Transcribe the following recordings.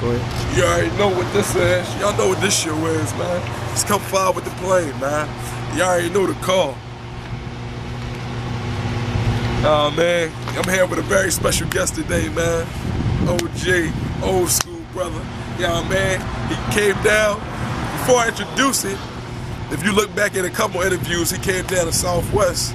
Go ahead. You already know what this is. Y'all know what this show is, man. Just come forward with the plane, man. Y'all already know the call. Oh, man. I'm here with a very special guest today, man. OG, old school brother. Yeah, man. He came down. Before I introduce him, if you look back at a couple interviews, he came down to Southwest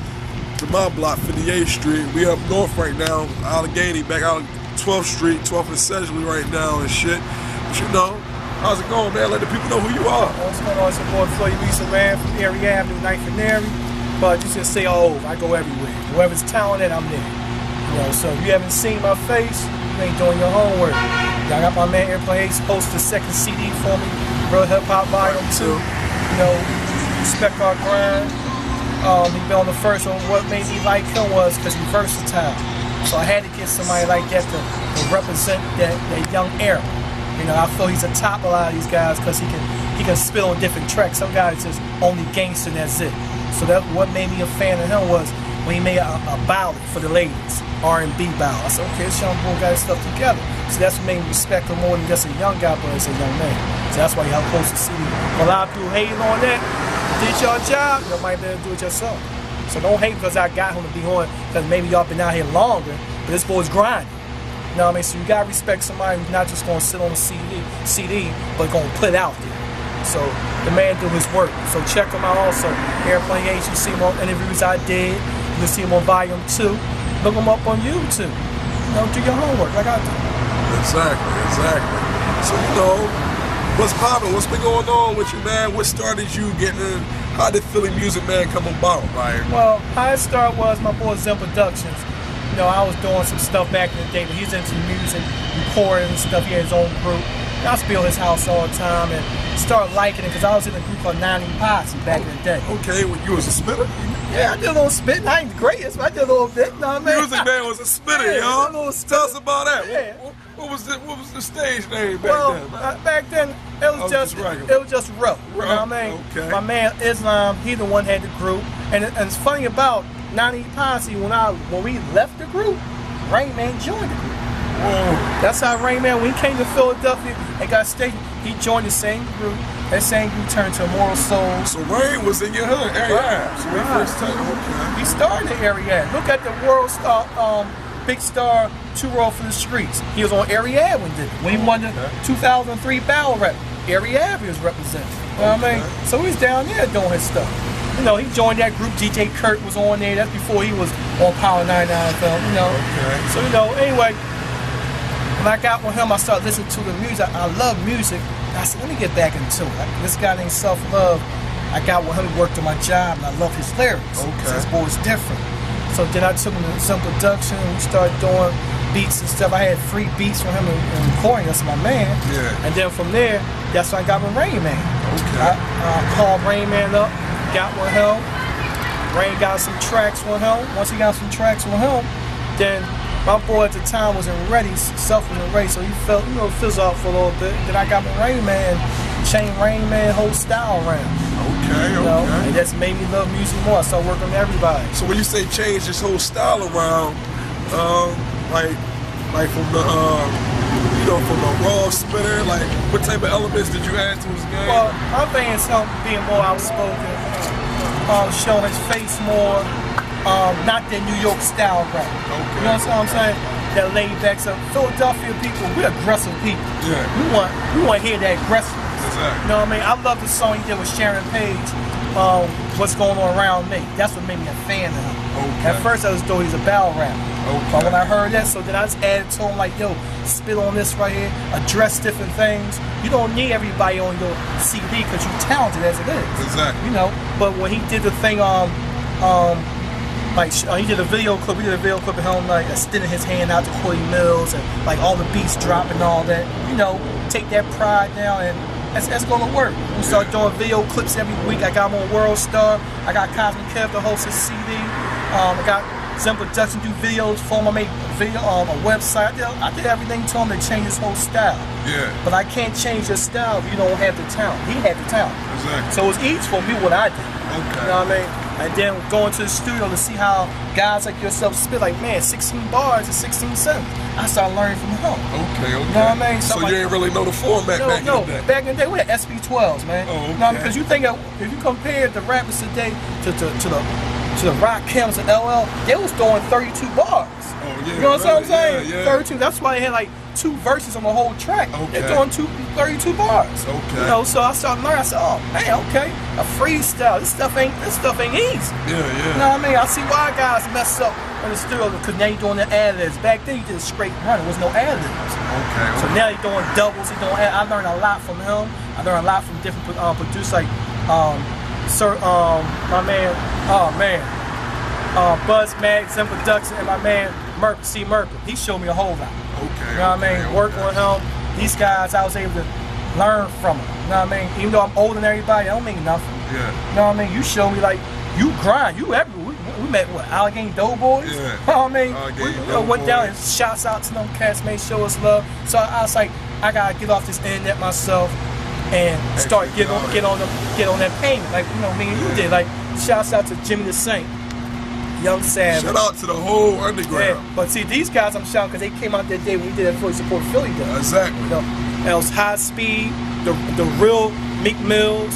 to my block, 58th Street. We up north right now, Allegheny, back out 12th Street, 12th and Sedgley right now and shit. But you know, how's it going, man? Let the people know who you are. What's going on? It's your boy Musicman from Erie Avenue, 9th and Erie. But you just say all over. I go everywhere. Whoever's talented, I'm there. You know, so if you haven't seen my face, you ain't doing your homework. I got my man Airplane Ace post the second CD for me, Real Hip Hop Volume 2. You know, respect our grind. He been on the first one. What made me like him was because he's versatile. So I had to get somebody like that to represent that young era. You know, I feel he's a top of a lot of these guys because he can spit on different tracks. Some guys just only gangster and that's it. So that's what made me a fan of him was when he made a ballad for the ladies, R&B ballad. I said, okay, this young boy got his stuff together. So that's what made me respect him more than just a young guy, but as a young man. So that's why he helped post the CD. A lot of people hating on that. Did your job, you might better do it yourself. So don't hate because I got him to be on, because maybe y'all been out here longer, but this boy's grinding. You know what I mean? So you gotta respect somebody who's not just gonna sit on a CD, but gonna put it out there. So the man do his work. So check him out also. Airplane Ace, you see him on interviews I did. You can see him on Volume 2. Look him up on YouTube. You know, do your homework like I do. Exactly. So you know, what's poppin'? What's been going on with you, man? What started you getting in? How did Philly Musicman come about? Like, well, how it started was my boy Zen Productions. You know, I was doing some stuff back in the day, but he's into music, recording and stuff. He had his own group. And I was at his house all the time and started liking it because I was in a group called 90 Posse back in the day. Okay, well, you was a spitter? Yeah, I did a little spitting. I ain't the greatest, but I did a little bit. You know what I mean? Musicman was a spitter, yeah, y'all. Tell us about that. Yeah. What was the stage name back then? Man? Back then it was just rough. You know what I mean? Okay. My man Islam, he the one had the group, and it's funny about 90 Posse when we left the group, Rain Man joined the group. Whoa. That's how Rain Man, when he came to Philadelphia and got stationed, he joined the same group. That same group turned to Immortal Soul. So Rain was in your hood, area. Right. So we first time. Okay. He started the area. Look at the World Star, Big Star 2 Roll for the Streets. He was on Area Ave when he did it. When he won the 2003 Battle Rap, Area Ave was represented. You know what I mean? So he's down there doing his stuff. You know, he joined that group. DJ Kurt was on there. That's before he was on Power 99 film. You know. Okay. So you know, anyway, when I got with him, I started listening to the music. I love music. I said, let me get back into it. This guy named Self Love. I got with him. He worked on my job, and I love his lyrics. Okay. His boy's different. So then I took him to some production. We started doing beats and stuff. I had free beats from him and recording. That's my man. Yeah. And then from there, that's when I got with Rain Man. Okay. I called Rain Man up, got with him. Rain got some tracks with him. Once he got some tracks with him, then my boy at the time wasn't ready. Self wasn't ready, so he felt, fizzled out for a little bit. Then I got with Rain Man, changed Rain Man whole style around. Okay. And that's made me love music more. I started working with everybody. So when you say change his whole style around, like from the from the raw spitter, like what type of elements did you add to his game? Well, my thing is him being more outspoken, showing his face more, not that New York style rap. Okay. You know what I'm saying? That laid back. So Philadelphia people, we're aggressive people. Yeah. We want to hear that aggressiveness. Exactly. You know what I mean? I love the song he did with Sharon Page, What's Going On Around Me. That's what made me a fan of him. Okay. At first I was thought he was a battle rapper. Okay. But when I heard that, so then I just added to him like, yo, spit on this right here, address different things. You don't need everybody on your CD because you're talented as it is. Exactly. You know, but when he did the thing he did a video clip. We did a video clip of him like extending his hand out to Corey Mills and like all the beats dropping and all that. You know, take that pride down and that's gonna work. We start doing video clips every week. I got him on World Star. I got Cosmic Kev to host his CD. I got Zen Production do videos for him. I made video on a website. I did everything to him to change his whole style. Yeah. But I can't change your style if you don't have the talent. He had the talent. Exactly. So it was easy for me what I did. Okay. You know what I mean? And then going to the studio to see how guys like yourself spit, like, man, 16 bars is 16 cents. I started learning from home. Okay. You know what I mean? So you ain't really know the format back in the day? Back in the day, we had SB12s, man. Oh, okay. You know, because you think if you compare the rappers today to the Rock Kims and LL, they was throwing 32 bars. Oh, yeah. You know what I'm saying? Yeah. 32. That's why they had like 2 verses on the whole track. Okay. They're doing 32 bars. Okay. You know, so I started learning. I said, oh man, okay, a freestyle. This stuff ain't easy. Yeah. You know what I mean? I see why guys mess up in the studio because now you're doing the ad-libs. Back then you did a straight run. There was no ad-libs. Okay. So now you're doing doubles. You're doing. I learned a lot from him. I learned a lot from different producers like my man. Oh man. Buzz Mag, Zen Production, and my man Merkle. He showed me a whole lot. Okay. You know what I mean? Working with him, these guys, I was able to learn from them. You know what I mean? Even though I'm older than everybody, that don't mean nothing. Yeah. You know what I mean? You show me like you grind. You everywhere. We met what Allegheny Doughboys. Yeah. You know what I mean? We went down and shouts out to them cats, made show us love. So I was like, I gotta get off this internet myself and start get on that payment. Like, you know, me and you did. Like, shouts out to Jimmy the Saint. Young Savage. Shout out to the whole underground. Yeah, but see, these guys I'm shouting because they came out that day when we did that Fully Support Philly Day. Exactly. You know, and it was High Speed, the real Meek Mills,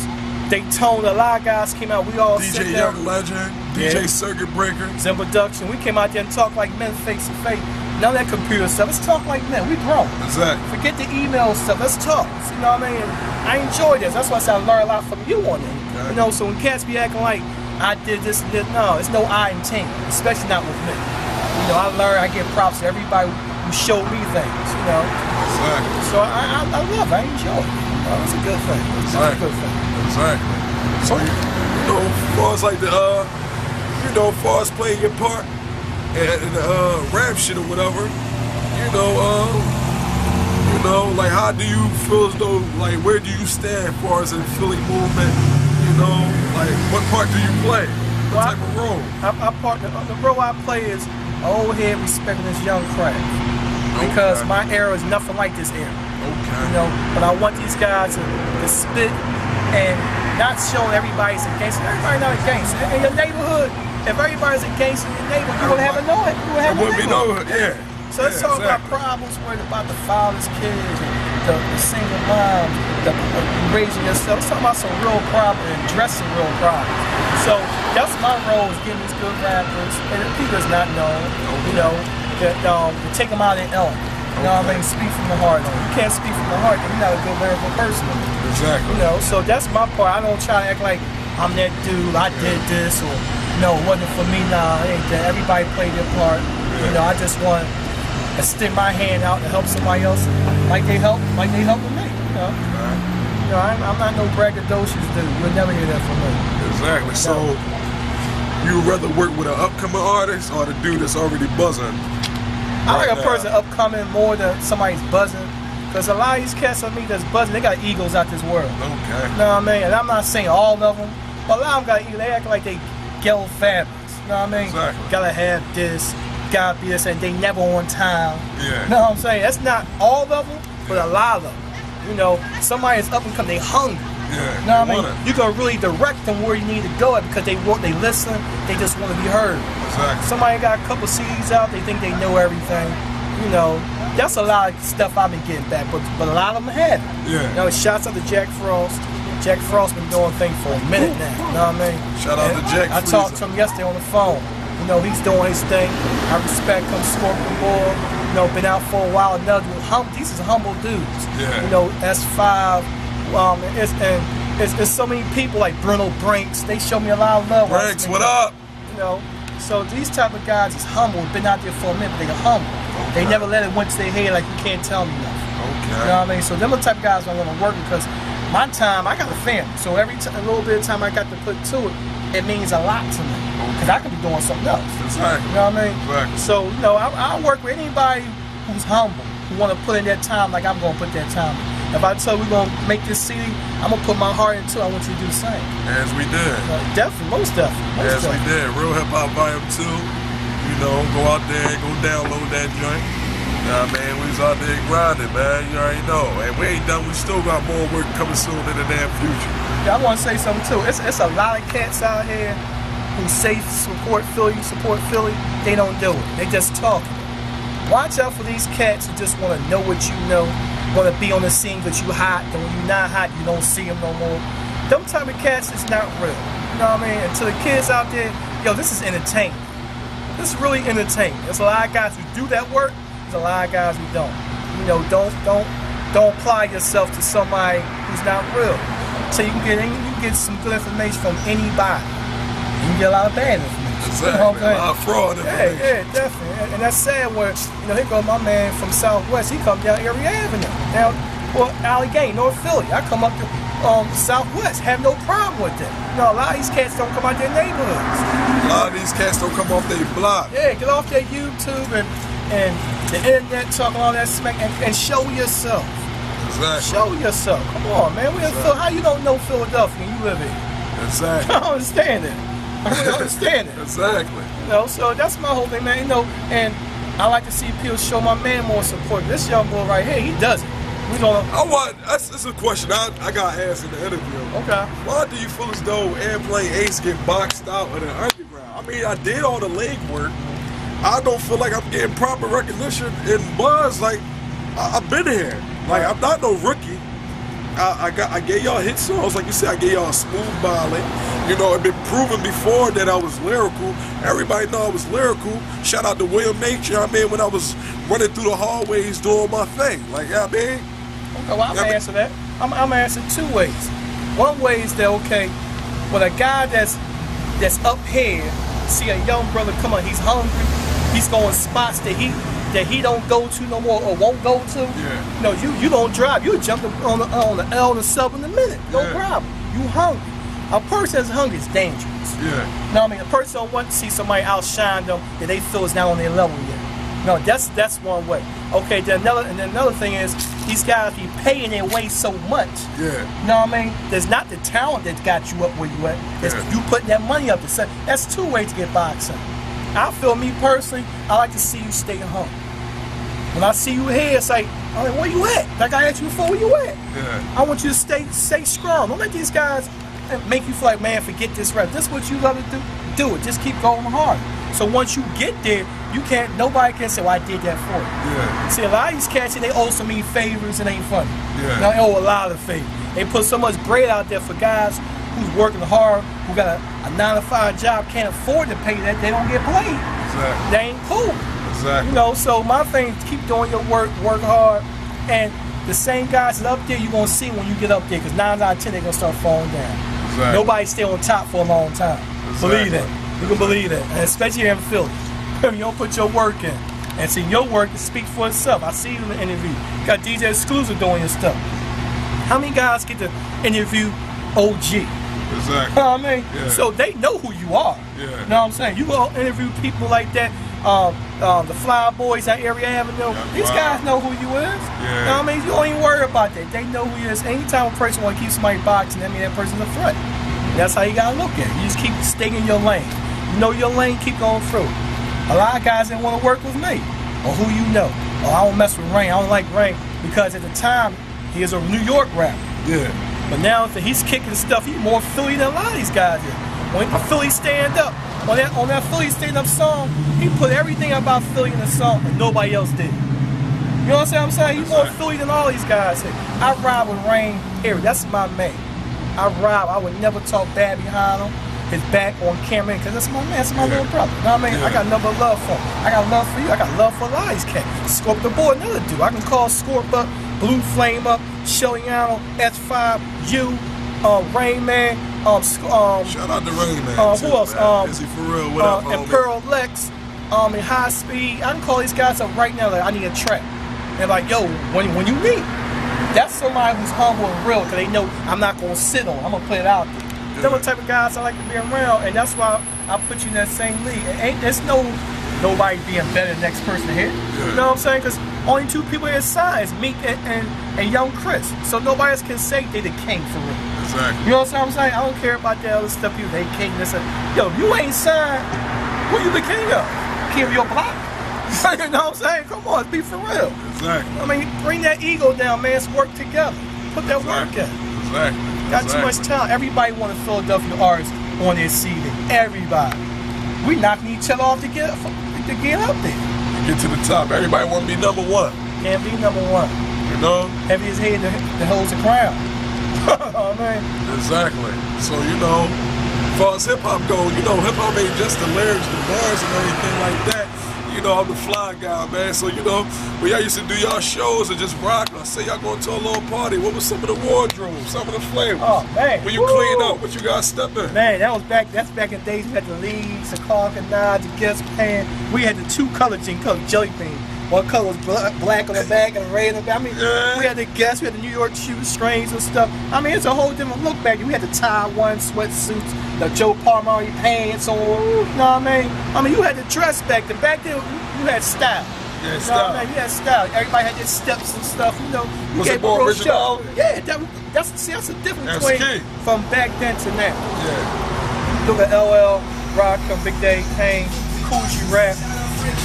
Daytona. A lot of guys came out. We all DJ Young Legend, DJ Circuit Breaker, Zen Production. We came out there and talked like men face to face. None of that computer stuff. Let's talk like men. We grown. Exactly. Forget the email stuff. Let's talk. You know what I mean? I enjoy this. That's why I said I learned a lot from you on it. Okay. You know, so when cats be acting like I did this and this, no, it's no I in team, especially not with me. You know, I learned, I give props to everybody who showed me things, you know. Exactly. So I love it, I enjoy it. It's a good thing. It's a good thing. Exactly. So, you know, as far as like the, you know, as far as playing your part in the rap shit or whatever, you know, like how do you feel as though, like where do you stand as far as in Philly movement? You know, like what part do you play? What type of role? The role I play is old head respecting this young craft. Because my era is nothing like this era. Okay. You know, but I want these guys to spit and not show everybody's a gangster. Everybody not a gangster. In your neighborhood, if everybody's a gangster in your neighborhood, you wouldn't have a know it. You wouldn't have a neighborhood. Yeah. So let's talk about problems, worried about the fatherless kids, the single moms, the raising yourself. Let's talk about some real problems and addressing real problems. So that's my role, is getting these good rappers, and people that's not known, you know, to take them out of their element. You know what I mean? Speak from the heart. You can't speak from the heart if you're not a good lyrical person. Exactly. You know, so that's my part. I don't try to act like I'm that dude, I did this, or no, it wasn't for me. Nah, it ain't that. Everybody played their part. Yeah. You know, I just want to stick my hand out to help somebody else like they helping me. You know, you know, I'm not no braggadocious dude. You'll never hear that from me. Exactly. So you would rather work with an upcoming artist or the dude that's already buzzing? I like a person upcoming more than somebody's buzzing, because a lot of these cats on me that's buzzing, they got egos out this world. Okay. You know what I mean? And I'm not saying all of them, but a lot of them got egos. They act like they ghetto fabulous. You know what I mean? Exactly. Gotta have this, gotta be this, and they never on time. Yeah. You know what I'm saying? That's not all of them, but a lot of them. You know, somebody is up and coming, they hungry. Yeah. You know what I mean? You can really direct them where you need to go at, because they listen, they just want to be heard. Exactly. Somebody got a couple CDs out, they think they know everything. You know, that's a lot of stuff I've been getting back, but a lot of them have it. Yeah. You know, shouts out to Jack Frost. Jack Frost been doing things for a minute now. You know what I mean? Shout out to Jack. I talked to him yesterday on the phone. You know, he's doing his thing. I respect him, smoking more. You know, been out for a while. Another these is humble dudes. Yeah. You know, S5. There's so many people like Bruno Brinks. They show me a lot of love. Brinks, what up? You know, so these type of guys is humble. Been out there for a minute, but they're humble. Okay. They never let it went to their head like, you can't tell me nothing. Okay. You know what I mean? So them the type of guys I want to work with, because my time, I got a family. So every a little bit of time I got to put to it, it means a lot to me. Because I could be doing something else. Exactly. You know what I mean? Exactly. So, you know, I work with anybody who's humble, who want to put in that time like I'm going to put that time in. If I tell you we're going to make this CD, I'm going to put my heart into it. I want you to do the same. As we did. Definitely, most definitely. As we did. Real Hip Hop Volume 2. You know, go out there and go download that joint. Nah, man, we was out there grinding, man. You already know. And we ain't done. We still got more work coming soon in the damn future. Yeah, I want to say something, too. It's a lot of cats out here who say support Philly, they don't do it. They just talk. Watch out for these cats who just want to know what you know, want to be on the scene because you hot, and when you're not hot, you don't see them no more. Them type of cats is not real. You know what I mean? And to the kids out there, yo, this is entertainment. This is really entertainment. There's a lot of guys who do that work. There's a lot of guys who don't. You know, don't apply yourself to somebody who's not real. So you can get some good information from anybody. You can get a lot of bad information. Exactly. You know what I'm saying? A lot of fraud information. Yeah, definitely. And that's sad where, you know, here goes my man from Southwest. He come down Erie Avenue. Now, well, Allegheny, North Philly. I come up to Southwest. Have no problem with that. You know, a lot of these cats don't come out their neighborhoods. A lot of these cats don't come off their block. Yeah, get off their YouTube and the internet, talking all that smack, and show yourself. Exactly. Show yourself. Come on, man. How you don't know Philadelphia and you live here? Exactly. I don't understand it. I don't understand it. Exactly. You know, so that's my whole thing, man. You know, and I like to see people show my man more support. This young boy right here, he does it. That's a question I got asked in the interview. Okay. Why do you feel as though Airplane Ace get boxed out in the underground? I mean, I did all the leg work. I don't feel like I'm getting proper recognition and buzz. Like I've been here. Like I'm not no rookie. I gave y'all hit songs, like you said. I gave y'all a smooth ballad. You know, it been proven before that I was lyrical. Everybody know I was lyrical. Shout out to William Nature. I mean, when I was running through the hallways doing my thing. Like, yeah, I mean. Okay, well, I'm gonna answer that. I'm gonna answer two ways. One way is that, okay, when a guy that's up here see a young brother come on, he's hungry, he's going spots that he don't go to no more or won't go to. Yeah. No, you don't drive. You jump on the L and the sub in a minute. No problem. You hungry. A person that's hungry is dangerous. Yeah. You know what I mean? A person don't want to see somebody outshine them that they feel is not on their level yet. No, that's one way. Okay, then another thing is these guys be paying their way so much. Yeah. You know what I mean? There's not the talent that got you up where you at. It's you putting that money up to set. That's two ways to get boxing. I feel, me personally, I like to see you stay home. When I see you here, it's like, I'm like, where you at? Like I asked you before, where you at? Yeah. I want you to stay strong. Don't let these guys make you feel like, man, forget this rap. This is what you love to do. Do it. Just keep going hard. So once you get there, nobody can say, well, I did that for you. Yeah. See, a lot of these cats, they also mean favors and ain't funny. Yeah. Now, they owe a lot of favors. They put so much bread out there for guys who's working hard, who got a 9-to-5 job, can't afford to pay that, they don't get paid. Exactly. They ain't cool. Exactly. You know, so my thing is keep doing your work hard, and the same guys that up there you're going to see when you get up there, because 9 out of 10 they're going to start falling down. Exactly. Nobody stay on top for a long time. Exactly. Believe that. You can believe that, and especially here in Philly. You don't put your work in. And see, your work to speak for itself. I see you in the interview. You got DJ Exclusive doing your stuff. How many guys get to interview OG? Exactly. You know what I mean? Yeah. So they know who you are. Yeah. You know what I'm saying? You go interview people like that, the Fly Boys at Erie Avenue. These guys know who you is. Yeah. You know what I mean? You don't even worry about that. They know who you is. Anytime a person want to keep somebody boxing, that means that person's a threat. That's how you gotta look at it. You just keep staying in your lane. You know your lane, keep going through. A lot of guys didn't want to work with me, or who you know. Oh, I don't mess with Rain. I don't like Rain because at the time he is a New York rapper. Yeah. But now that he's kicking stuff, he's more Philly than a lot of these guys is. When the Philly stand up, on that Philly stand up song, he put everything about Philly in the song that nobody else did. You know what I'm saying? He's more Philly than all these guys here. I ride with Rain here. That's my man. I would never talk bad behind him, his back on camera, because that's my man, that's my little brother. You know what I mean? I got nothing but love for him. I got love for you, I got love for a lot of these cats. Scorp the boy, another dude. I can call Scorp up, Blue Flame up, Shelliano, S5, you, Rain Man, shout out to Rain Man. Who else? Busy for real, what up, and homie? Pearl Lex, in High Speed. I can call these guys up right now, like, I need a track. And like, yo, when you need. That's somebody who's humble and real, because they know I'm not going to sit on it. I'm going to put it out there. Yeah. Those are the type of guys I like to be around, and that's why I put you in that same league. There's nobody being better than the next person here. Yeah. You know what I'm saying? Because only two people here signed is Meek and Young Chris. So nobody else can say they the king for real. Exactly. You know what I'm saying? I don't care about that other stuff. They king, this. Yo, if you ain't signed, who you the king of? King of your block? You know what I'm saying? Come on, be for real. Exactly. I mean, bring that ego down, man. Let's work together. Put that work in. Exactly. Got too much talent. Everybody want a Philadelphia artist on their CD. everybody. We knocking each other off to get up there. Get to the top. Everybody want to be number one. Can't be number one. You know? Heavy as head that holds the crown. Oh, man. Exactly. So, you know, as far as hip-hop goes, you know, hip-hop ain't just the lyrics, the bars and everything like that. You know, I'm the fly guy, man. So, you know, when y'all used to do y'all shows and just rock, or say y'all going to a little party, what was some of the wardrobe, some of the flavors? Oh, man. When you clean up, what you got step in? Man, that's back in the days we had the leads, the Concanage, the Guess Pan. We had the two color jeans called Jelly Bean. One color was black on the back and red on the back. I mean, we had the Guess, we had the New York shoe strings and stuff. I mean, it's a whole different look back then. We had the tie-one sweatsuits, the Joe Palmari pants on, you know what I mean? I mean, you had the dress back then. Back then, you had style. Yeah, style. You know what I mean? You had style. Everybody had their steps and stuff, you know. Was it more original? Yeah, that's a difference between from back then to now. Yeah. Look at LL, Rock, Big Daddy Kane, Cool G Rap,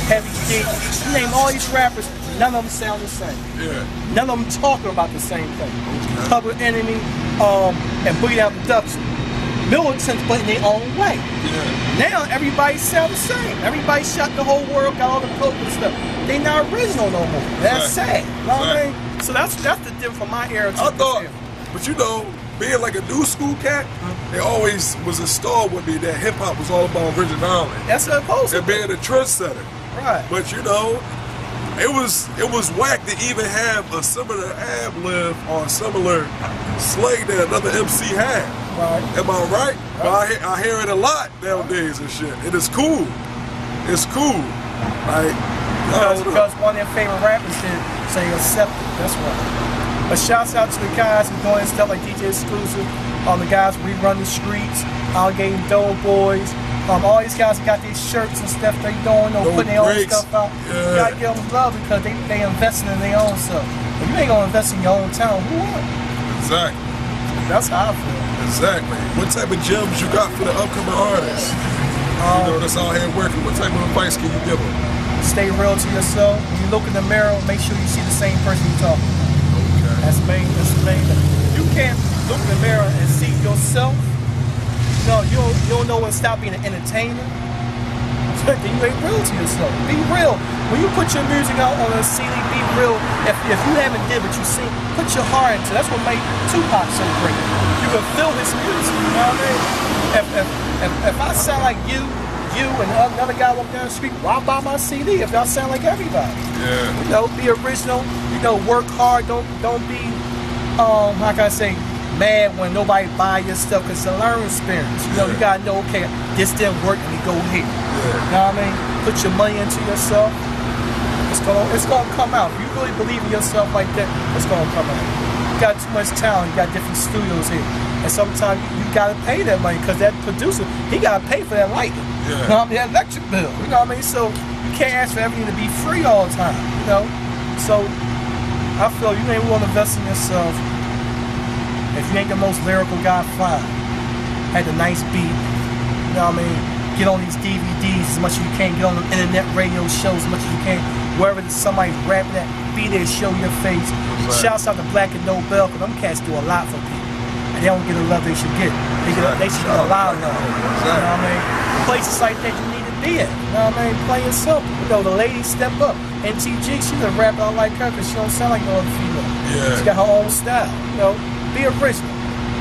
Heavy D. You name all these rappers, none of them sound the same. Yeah. None of them talking about the same thing. Okay. Public Enemy, and Boogie Down Production. Militants, but in their own way. Yeah. Now everybody sound the same. Everybody shot the whole world, got all the coke and stuff. They not original no more. That's sad. You know what I mean? So that's the difference from my era to I thought, era. but you know, being like a new school cat, it always was installed with me that hip hop was all about originality. That's what supposed to and being a trendsetter. Right. But you know, it was whack to even have a similar ad-lib or a similar slang that another MC had. Right. Am I right? But I hear it a lot nowadays and shit. It is cool. It's cool. Like because one of their favorite rappers did say accept it. That's why. But shouts out to the guys who doing stuff like DJ Exclusive, the guys we run the streets, Alligator Doughboys, all these guys got these shirts and stuff they doing, putting their own stuff out. Yeah. You gotta give them love because they investing in their own stuff. If you ain't gonna invest in your own town, who are? Exactly. That's how I feel. Exactly. What type of gems you got for the upcoming artists? You know, that's out here working. What type of advice can you give them? Stay real to yourself. When you look in the mirror, make sure you see the same person you're talking to. That's the main thing. You can't look in the mirror and see yourself. No, you don't know when to stop being an entertainer. Then you ain't real to yourself. Be real. When you put your music out on a CD, be real. If you haven't did what you sing, put your heart into it. That's what made Tupac so great. You can feel his music, you know what I mean? If I sound like you and another guy walking down the street, why buy my CD if y'all sound like everybody? Yeah. You know, be original, you know, work hard, don't be how can I say, mad when nobody buy your stuff, because it's a learning experience. You know, you gotta know, okay, this didn't work, let me go here. You know what I mean? Put your money into yourself. It's gonna come out. If you really believe in yourself like that, it's gonna come out. You got too much talent, you got different studios here. And sometimes you gotta pay that money, because that producer, he gotta pay for that lighting. Yeah. You know what I mean? That electric bill. You know what I mean? So you can't ask for everything to be free all the time, you know? So I feel you ain't willing to invest in yourself. If you ain't the most lyrical guy, fine. Had a nice beat, you know what I mean? Get on these DVDs as much as you can. Get on the internet radio shows as much as you can. Wherever somebody's rapping at, be there, show your face. Right. Shouts out to Black and Nobel, because them cats do a lot for people. And they don't get the love they should get. They should get a lot of love. You know what I mean? Places like that you need to be at. You know what I mean? Playing simple. You know, the lady step up. NTG, she doesn't rap out like her because she don't sound like no other female. Yeah. She got her own style. You know, be original.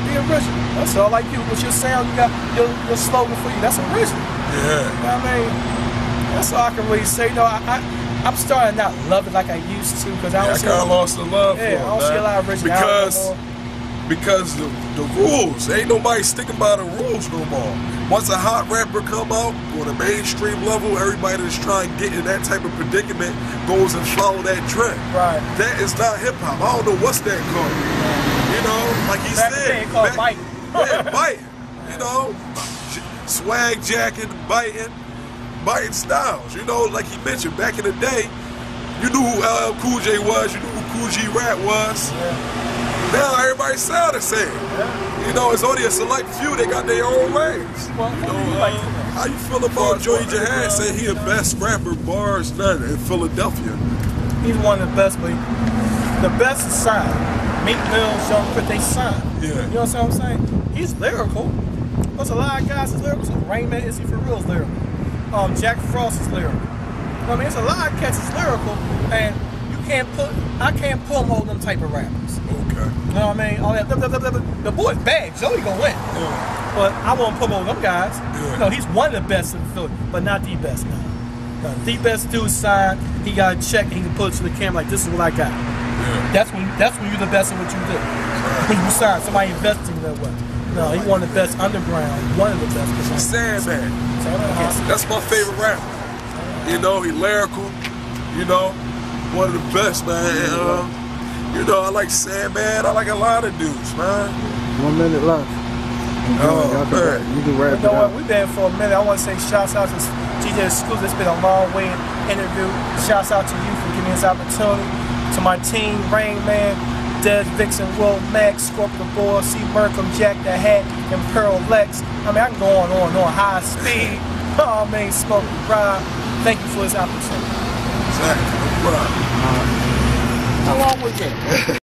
Be original. That's all. Like you, with your sound, you got your slogan for you. That's original. Yeah. You know what I mean? That's all I can really say. You know, I'm starting to not love it like I used to, because I kind of lost the love for it. I don't see a lot of originality because the rules, ain't nobody sticking by the rules no more. Once a hot rapper come out on a mainstream level, everybody that's trying to get in that type of predicament goes and follow that trend. Right. That is not hip hop. I don't know what's that called. You know, like he said, biting. Yeah, biting. You know, swag jacking, biting styles. You know, like he mentioned, back in the day, you knew who LL Cool J was, you knew who Cool G Rap was. Yeah. Now everybody sound the same. Yeah. You know, it's only a select few that got their own lanes. Well, you know, how you feel about Joey Jihad saying he the best rapper, bars none, in Philadelphia? He's one of the best, but the best is signed. Meek Mill, Sean Chris, they signed. Yeah. You know what I'm saying? He's lyrical. There's a lot of guys that's lyrical. So Rain Man, Izzy for Real is lyrical. Jack Frost is lyrical. I mean, there's a lot of cats that's lyrical, and I can't pull them all them type of rappers. Okay. You know what I mean? All that, the boy's bad. Joey gonna win. Yeah. But I won't put him over them guys. Yeah. You know, he's one of the best in the field, but not the best now. The best dude signed, he got a check and he can put it to the camera like, this is what I got. Yeah. That's when you're the best in what you do. When you sign, somebody investing in that way. No, he one of the best underground, one of the best. Sandman. That's my favorite rapper. You know, he lyrical. You know, one of the best, man. You know, I like Sandman. I like a lot of dudes, man. 1 minute left. Oh, man. You can wrap You know it what? up. We've been for a minute. I want to say shouts out to GJ Exclusive. It's been a long way interview. Shouts out to you for giving me this opportunity. To my team, Rain Man, Dead Vixen, Will Max, Scorpion Boy, C. Merkham, Jack the Hat, and Pearl Lex. I mean, I can go on high speed. Oh, man, Smoke Rob. Thank you for this opportunity. Exactly. No problem. How long was it?